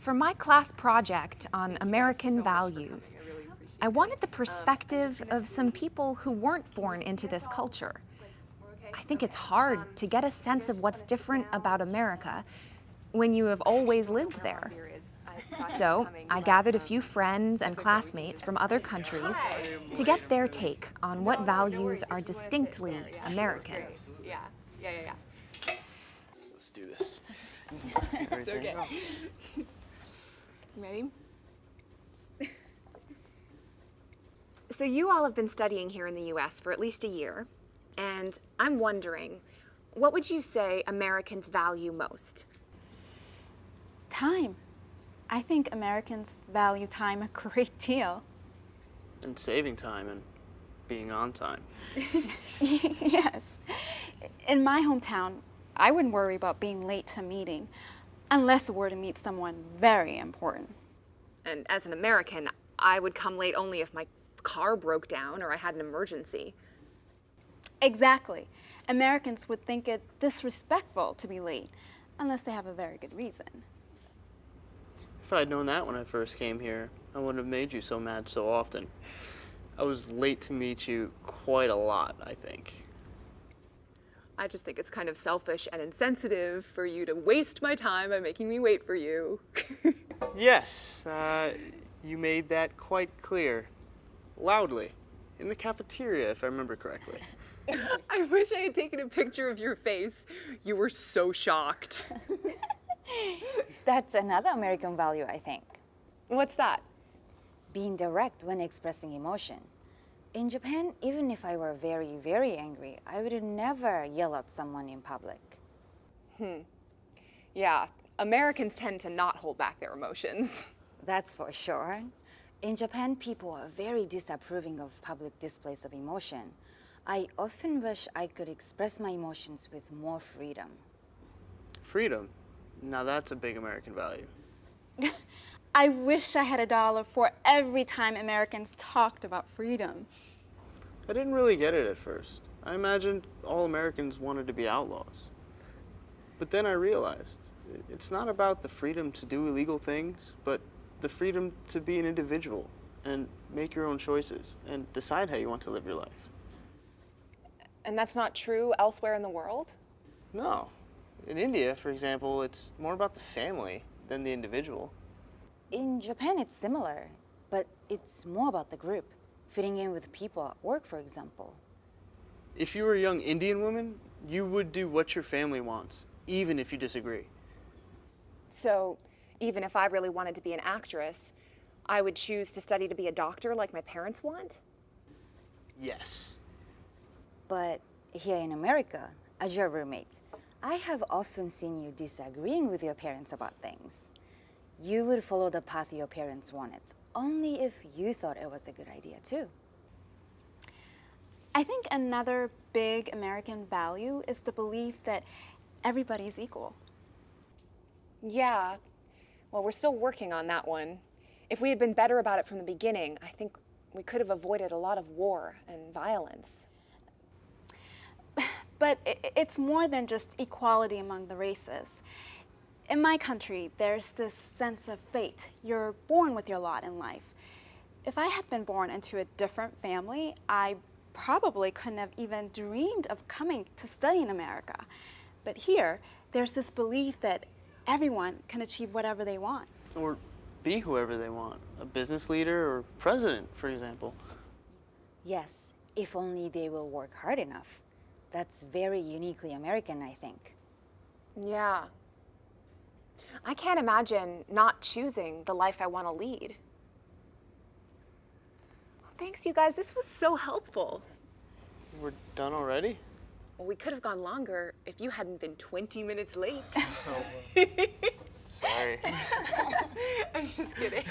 For my class project on American values, I wanted the perspective of some people who weren't born into this culture. I think it's hard to get a sense of what's different about America when you have always lived there. So I gathered a few friends and classmates from other countries to get their take on what values are distinctly American. Yeah. Let's do this. It's okay. Ready? So you all have been studying here in the US for at least a year, and I'm wondering, what would you say Americans value most? Time. I think Americans value time a great deal. And saving time and being on time. Yes. In my hometown, I wouldn't worry about being late to a meeting unless it were to meet someone very important. And as an American, I would come late only if my car broke down or I had an emergency. Exactly. Americans would think it disrespectful to be late unless they have a very good reason. If I'd known that when I first came here, I wouldn't have made you so mad so often. I was late to meet you quite a lot, I think. I just think it's kind of selfish and insensitive for you to waste my time by making me wait for you. Yes, you made that quite clear. Loudly. In the cafeteria, if I remember correctly. I wish I had taken a picture of your face. You were so shocked. That's another American value, I think. What's that? Being direct when expressing emotion. In Japan, even if I were very, very angry, I would never yell at someone in public. Yeah, Americans tend to not hold back their emotions. That's for sure. In Japan, people are very disapproving of public displays of emotion. I often wish I could express my emotions with more freedom. Freedom. Now that's a big American value. I wish I had $1 for every time Americans talked about freedom. I didn't really get it at first. I imagined all Americans wanted to be outlaws. But then I realized it's not about the freedom to do illegal things, but the freedom to be an individual and make your own choices and decide how you want to live your life. And that's not true elsewhere in the world? No. In India, for example, it's more about the family than the individual. In Japan, it's similar, but it's more about the group, fitting in with people at work, for example. If you were a young Indian woman, you would do what your family wants, even if you disagree. So, even if I really wanted to be an actress, I would choose to study to be a doctor like my parents want? Yes. But here in America, as your roommate, I have often seen you disagreeing with your parents about things. You would follow the path your parents wanted, only if you thought it was a good idea too. I think another big American value is the belief that everybody's equal. Yeah. Well, we're still working on that one. If we had been better about it from the beginning, I think we could have avoided a lot of war and violence. But it's more than just equality among the races. In my country, there's this sense of fate. You're born with your lot in life. If I had been born into a different family, I probably couldn't have even dreamed of coming to study in America. But here, there's this belief that everyone can achieve whatever they want. Or be whoever they want. A business leader or president, for example. Yes, if only they will work hard enough. That's very uniquely American, I think. Yeah. I can't imagine not choosing the life I want to lead. Thanks, you guys. This was so helpful. We're done already? Well, we could have gone longer if you hadn't been 20 minutes late. Sorry. I'm just kidding.